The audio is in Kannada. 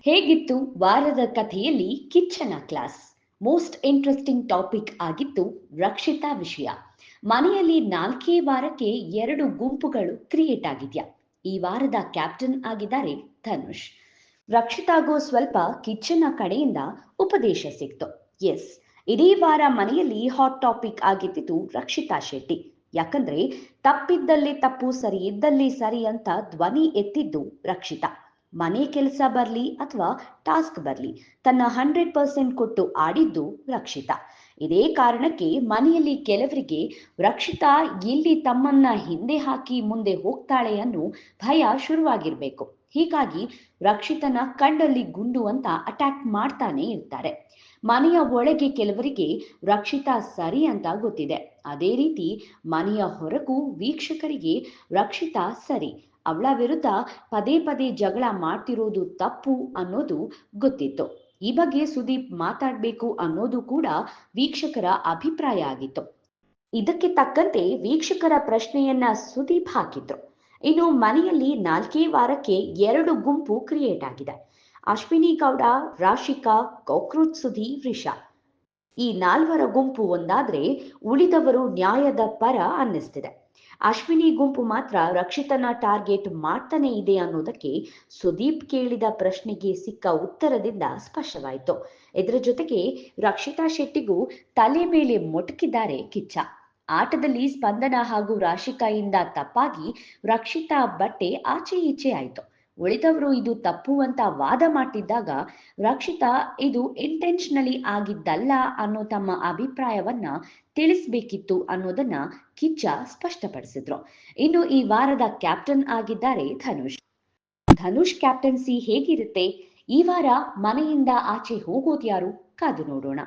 ಹೇಗಿತ್ತು ವಾರದ ಕಥೆಯಲ್ಲಿ ಕಿಚ್ಚನ ಕ್ಲಾಸ್? ಮೋಸ್ಟ್ ಇಂಟ್ರೆಸ್ಟಿಂಗ್ ಟಾಪಿಕ್ ಆಗಿತ್ತು ರಕ್ಷಿತಾ ವಿಷಯ. ಮನೆಯಲ್ಲಿ ನಾಲ್ಕೇ ವಾರಕ್ಕೆ ಎರಡು ಗುಂಪುಗಳು ಕ್ರಿಯೇಟ್ ಆಗಿದ್ಯಾ? ಈ ವಾರದ ಕ್ಯಾಪ್ಟನ್ ಆಗಿದ್ದಾರೆ ಧನುಷ್. ರಕ್ಷಿತಾಗೂ ಸ್ವಲ್ಪ ಕಿಚ್ಚನ ಕಡೆಯಿಂದ ಉಪದೇಶ ಸಿಕ್ತು. ಎಸ್, ಇಡೀ ವಾರ ಮನೆಯಲ್ಲಿ ಹಾಟ್ ಟಾಪಿಕ್ ಆಗಿದ್ದಿದ್ದು ರಕ್ಷಿತಾ ಶೆಟ್ಟಿ. ಯಾಕಂದ್ರೆ ತಪ್ಪಿದ್ದಲ್ಲಿ ತಪ್ಪು, ಸರಿ ಇದ್ದಲ್ಲಿ ಸರಿ ಅಂತ ಧ್ವನಿ ಎತ್ತಿದ್ದು ರಕ್ಷಿತಾ. ಮನೆ ಕೆಲಸ ಬರ್ಲಿ ಅಥವಾ ಟಾಸ್ಕ್ ಬರ್ಲಿ, ತನ್ನ 100% ಕೊಟ್ಟು ಆಡಿದ್ದು ರಕ್ಷಿತಾ. ಇದೇ ಕಾರಣಕ್ಕೆ ಮನೆಯಲ್ಲಿ ಕೆಲವರಿಗೆ ರಕ್ಷಿತಾ ಎಲ್ಲಿ ತಮ್ಮನ್ನ ಹಿಂದೆ ಹಾಕಿ ಮುಂದೆ ಹೋಗ್ತಾಳೆ ಅನ್ನೋ ಭಯ ಶುರುವಾಗಿರ್ಬೇಕು. ಹೀಗಾಗಿ ರಕ್ಷಿತನ ಕಂಡಲ್ಲಿ ಗುಂಡು ಅಂತ ಅಟ್ಯಾಕ್ ಮಾಡ್ತಾನೆ ಇರ್ತಾರೆ. ಮನೆಯ ಒಳಗೆ ಕೆಲವರಿಗೆ ರಕ್ಷಿತಾ ಸರಿ ಅಂತ ಗೊತ್ತಿದೆ. ಅದೇ ರೀತಿ ಮನೆಯ ಹೊರಗೂ ವೀಕ್ಷಕರಿಗೆ ರಕ್ಷಿತಾ ಸರಿ, ಅವಳ ವಿರುದ್ಧ ಪದೇ ಪದೇ ಜಗಳ ಮಾಡ್ತಿರೋದು ತಪ್ಪು ಅನ್ನೋದು ಗೊತ್ತಿತ್ತು. ಈ ಬಗ್ಗೆ ಸುದೀಪ್ ಮಾತಾಡ್ಬೇಕು ಅನ್ನೋದು ಕೂಡ ವೀಕ್ಷಕರ ಅಭಿಪ್ರಾಯ ಆಗಿತ್ತು. ಇದಕ್ಕೆ ತಕ್ಕಂತೆ ವೀಕ್ಷಕರ ಪ್ರಶ್ನೆಯನ್ನ ಸುದೀಪ್ ಹಾಕಿದ್ರು. ಇನ್ನು ಮನೆಯಲ್ಲಿ ನಾಲ್ಕೇ ವಾರಕ್ಕೆ ಎರಡು ಗುಂಪು ಕ್ರಿಯೇಟ್ ಆಗಿದೆ. ಅಶ್ವಿನಿ ಗೌಡ, ರಾಶಿಕಾ, ಕಾಕ್ರೋಚ್ ಸುಧಿ, ವೃಷಾ. ಈ ನಾಲ್ವರ ಗುಂಪು ಒಂದಾದ್ರೆ ಉಳಿದವರು ನ್ಯಾಯದ ಪರ ಅನ್ನಿಸ್ತಿದೆ. ಅಶ್ವಿನಿ ಗುಂಪು ಮಾತ್ರ ರಕ್ಷಿತನ ಟಾರ್ಗೆಟ್ ಮಾಡ್ತಾನೆ ಇದೆ ಅನ್ನೋದಕ್ಕೆ ಸುದೀಪ್ ಕೇಳಿದ ಪ್ರಶ್ನೆಗೆ ಸಿಕ್ಕ ಉತ್ತರದಿಂದ ಸ್ಪಷ್ಟವಾಯಿತು. ಇದರ ಜೊತೆಗೆ ರಕ್ಷಿತಾ ಶೆಟ್ಟಿಗೂ ತಲೆ ಮೇಲೆ ಮೊಟಕಿದ್ದಾರೆ ಕಿಚ್ಚ. ಆಟದಲ್ಲಿ ಸ್ಪಂದನ ಹಾಗೂ ರಾಶಿಕಾಯಿಂದ ತಪ್ಪಾಗಿ ರಕ್ಷಿತಾ ಬಟ್ಟೆ ಆಚೆ ಈಚೆ ಆಯಿತು. ಉಳಿದವರು ಇದು ತಪ್ಪು ಅಂತ ವಾದ ಮಾಡ್ತಿದ್ದಾಗ ರಕ್ಷಿತಾ ಇದು ಇಂಟೆನ್ಷನಲಿ ಆಗಿದ್ದಲ್ಲ ಅನ್ನೋ ತಮ್ಮ ಅಭಿಪ್ರಾಯವನ್ನ ತಿಳಿಸ್ಬೇಕಿತ್ತು ಅನ್ನೋದನ್ನ ಕಿಚ್ಚ ಸ್ಪಷ್ಟಪಡಿಸಿದ್ರು. ಇನ್ನು ಈ ವಾರದ ಕ್ಯಾಪ್ಟನ್ ಆಗಿದ್ದಾರೆ ಧನುಷ್. ಧನುಷ್ ಕ್ಯಾಪ್ಟನ್ಸಿ ಹೇಗಿರುತ್ತೆ? ಈ ವಾರ ಮನೆಯಿಂದ ಆಚೆ ಹೋಗೋದ್ಯಾರು? ಕಾದು ನೋಡೋಣ.